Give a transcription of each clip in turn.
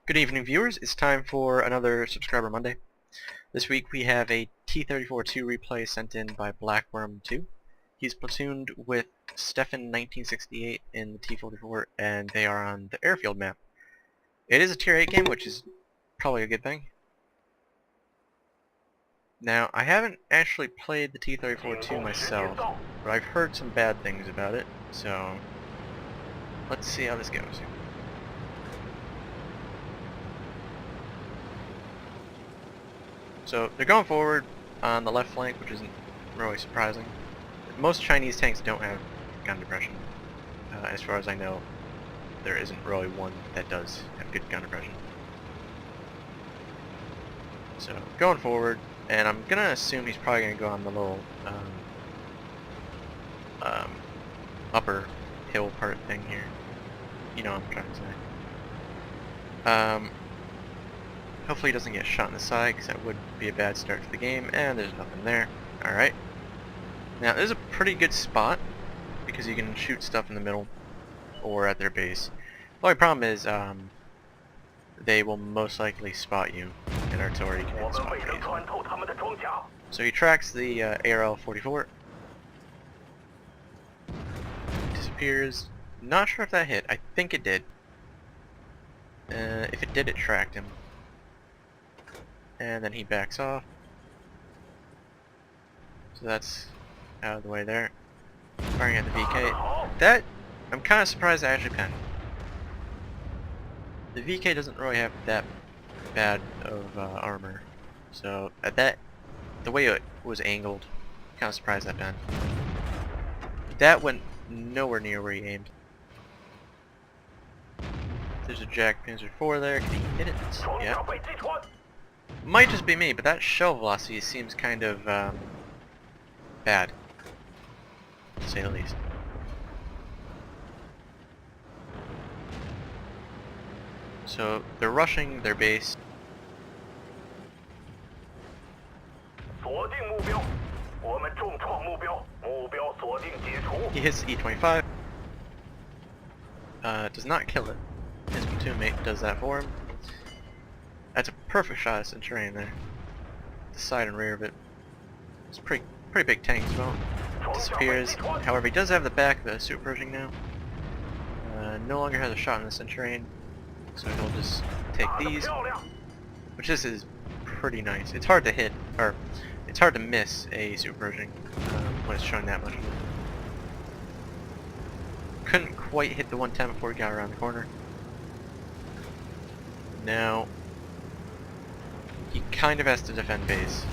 Good evening, viewers. It's time for another Subscriber Monday. This week we have a T-34-2 replay sent in by BlackWorm02. He's platooned with Stefan 1968 in the T-44, and they are on the airfield map. It is a Tier 8 game, which is probably a good thing. Now, I haven't actually played the T-34-2 myself, but I've heard some bad things about it, so let's see how this goes. So they're going forward on the left flank, which isn't really surprising. Most Chinese tanks don't have gun depression. As far as I know, there isn't really one that does have good gun depression. So going forward, and I'm gonna assume he's probably gonna go on the little upper hill part thing here. You know what I'm trying to say. Hopefully he doesn't get shot in the side, because that would be a bad start to the game, and there's nothing there. Alright. Now, this is a pretty good spot, because you can shoot stuff in the middle, or at their base. The only problem is, they will most likely spot you, and artillery can hit spot easily. So he tracks the ARL-44. Disappears. Not sure if that hit. I think it did. If it did, it tracked him. And then he backs off. So that's out of the way there. Firing at the VK. That, I'm kind of surprised I actually penned. The VK doesn't really have that bad of armor. So at that, the way it was angled, kind of surprised that penned. That went nowhere near where he aimed. There's a Jack Panzer IV there. Can he hit it? Yeah. Might just be me, but that shell velocity seems kind of bad, to say the least. So they're rushing their base. He hits E-25. Does not kill it. His platoon mate does that for him. That's a perfect shot of Centurion there. The side and rear of it. It's a pretty big tank as well. Disappears. However, he does have the back of the Super Pershing now. No longer has a shot in the Centurion, so he'll just take these. Which this is pretty nice. It's hard to hit, or it's hard to miss a Super Pershing when it's showing that much. Couldn't quite hit the 110 before he got around the corner. Now, he kind of has to defend base.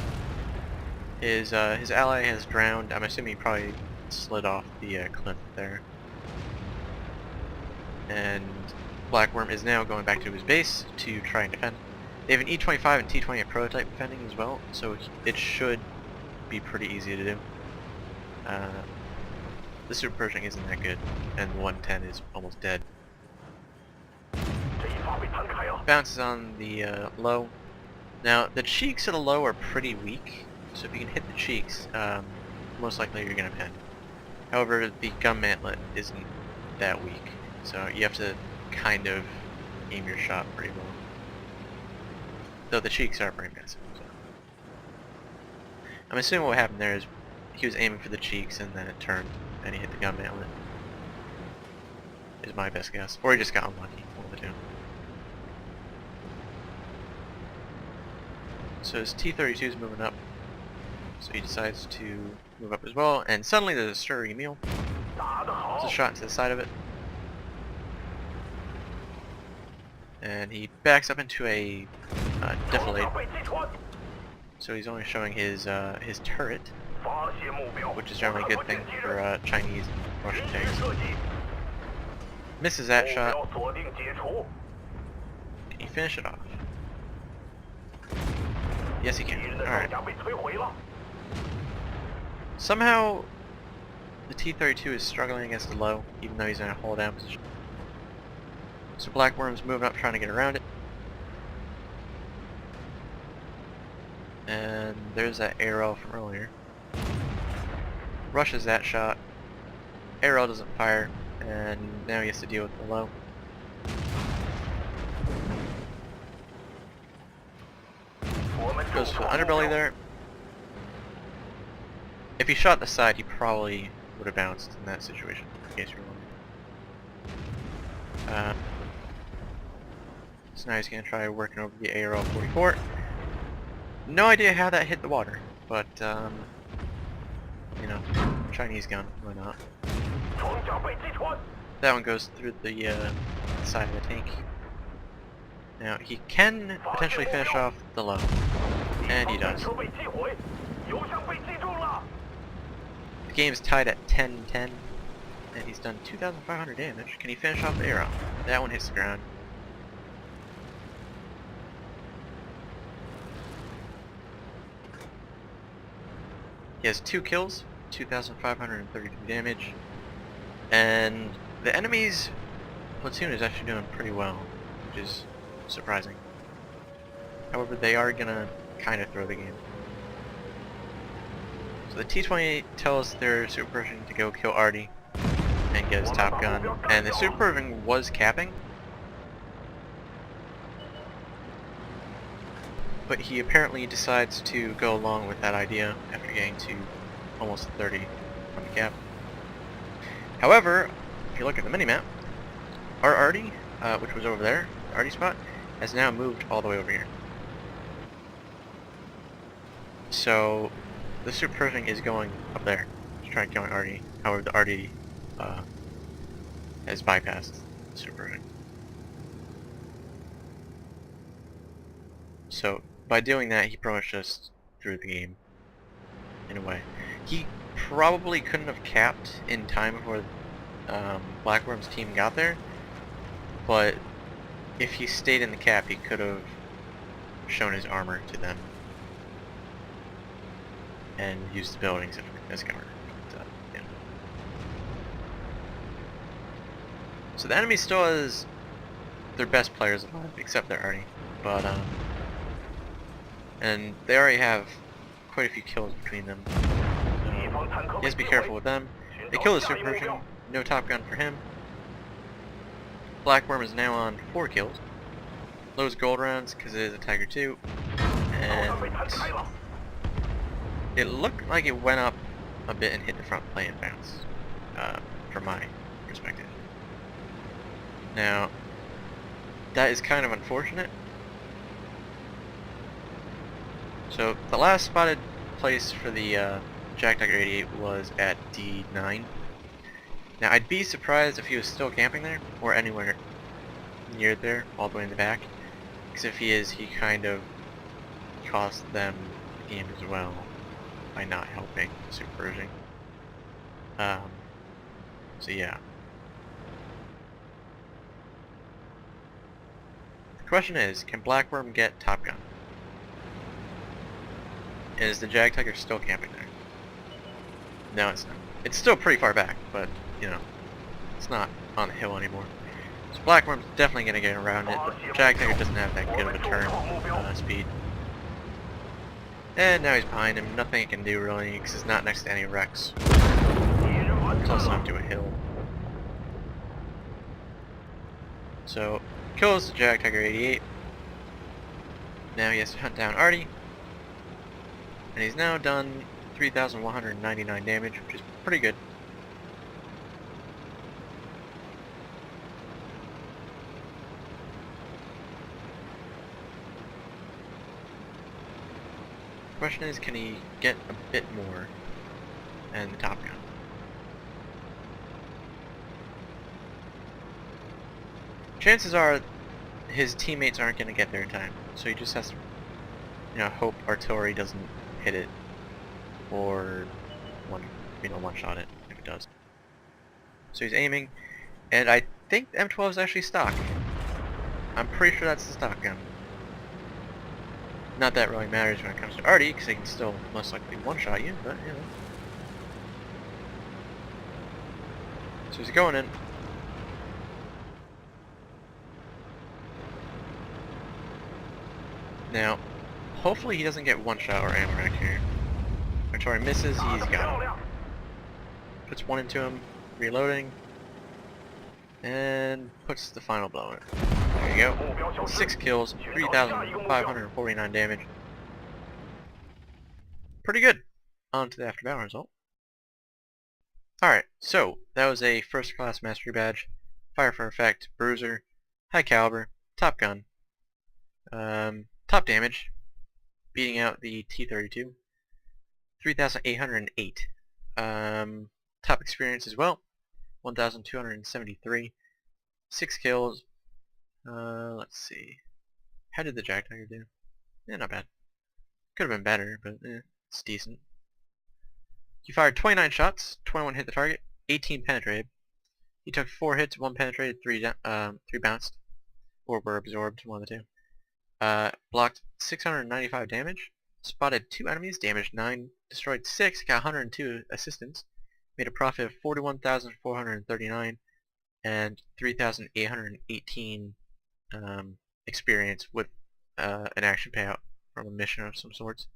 His ally has drowned. I'm assuming he probably slid off the cliff there. And BlackWorm is now going back to his base to try and defend. They have an E-25 and T-20 prototype defending as well, so it should be pretty easy to do. The Super Pershing isn't that good, and the 110 is almost dead. Bounces on the low. Now, the cheeks of the low are pretty weak, so if you can hit the cheeks, most likely you're going to pen. However, the gun mantlet isn't that weak, so you have to kind of aim your shot pretty well. Though the cheeks are pretty massive. So. I'm assuming what happened there is he was aiming for the cheeks and then it turned and he hit the gun mantlet. Is my best guess. Or he just got unlucky, one of the two. So his T-32 is moving up, so he decides to move up as well, and suddenly there's a stirring meal. There's a shot into the side of it. And he backs up into a defilade. So he's only showing his turret, which is generally a good thing for Chinese and Russian tanks. Misses that shot. Can he finish it off? Yes, he can. Alright. Somehow, the T-32 is struggling against the low, even though he's in a hold down position. So BlackWorm's moving up, trying to get around it. And there's that arrow from earlier. Rushes that shot. Arrow doesn't fire, and now he has to deal with the low. goes for the underbelly there. If he shot the side, he probably would have bounced in that situation, in case you're wondering. So now he's going to try working over the ARL-44. No idea how that hit the water, but, you know, Chinese gun, why not? That one goes through the side of the tank. Now, he can potentially finish off the low, and he does. The game's tied at 10-10, and he's done 2,500 damage. Can he finish off the arrow? That one hits the ground. He has 2 kills, 2,532 damage, and the enemy's platoon is actually doing pretty well, which is surprising. However, they are gonna kind of throw the game. So the T-28 tells their super Pershing to go kill Artie and get his top gun, and the super Pershing was capping, but he apparently decides to go along with that idea after getting to almost 30 from the cap. However, if you look at the minimap, our Artie, which was over there, the Artie spot, has now moved all the way over here. So the super Pershing is going up there to try and kill an Artie. However, the Artie has bypassed the super Pershing. So by doing that, he pretty much just threw the game, in a way. He probably couldn't have capped in time before BlackWorm's team got there, but if he stayed in the cap, he could have shown his armor to them and used the buildings as cover. But, yeah. So the enemy still has their best players alive, except their Artie, but and they already have quite a few kills between them. So he has to be careful with them. They kill the super Pershing, no top gun for him. BlackWorm is now on 4 kills. Loads gold rounds because it is a Tiger 2. And it looked like it went up a bit and hit the front plate and bounced, from my perspective. Now, that is kind of unfortunate. So the last spotted place for the Jag Tiger 88 was at D9. Now I'd be surprised if he was still camping there, or anywhere near there, all the way in the back. Because if he is, he kind of cost them the game as well by not helping super Pershing. So yeah. The question is, can BlackWorm get Top Gun? Is the Jag Tiger still camping there? No, it's not. It's still pretty far back, but, you know, it's not on the hill anymore. So BlackWorm's definitely going to get around it, but Jag Tiger doesn't have that good of a turn speed. And now he's behind him. Nothing he can do, really, because he's not next to any wrecks. Close enough to a hill. So, kills the Jag Tiger 88. Now he has to hunt down Artie. And he's now done 3,199 damage, which is pretty good. Question is, can he get a bit more and the Top Gun? Chances are his teammates aren't going to get there in time, so he just has to, you know, hope artillery doesn't hit it, or one-shot it if it does. So he's aiming, and I think the M12 is actually stock. I'm pretty sure that's the stock gun. Not that really matters when it comes to Artie, because they can still most likely one-shot you, but you know. So he's going in. Now, hopefully he doesn't get one shot or ammo right here. Artillery misses, he's got him. Puts one into him, reloading, and puts the final blow in it. There you go. 6 kills, 3,549 damage. pretty good. On to the after battle result. Alright, so that was a first class mastery badge, fire for effect, bruiser, high caliber, top gun, top damage, beating out the T-32, 3,808. Top experience as well, 1,273, 6 kills. Let's see. How did the Jag Tiger do? Not bad. Could have been better, but it's decent. He fired 29 shots, 21 hit the target, 18 penetrated. He took 4 hits, 1 penetrated, 3 bounced, or were absorbed, one of the two. Blocked 695 damage, spotted 2 enemies, damaged 9, destroyed 6, got 102 assistance, made a profit of 41,439, and 3,818 experience with an action payout from a mission of some sorts.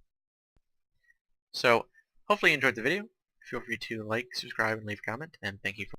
So, hopefully you enjoyed the video. Feel free to like, subscribe, and leave a comment, and thank you for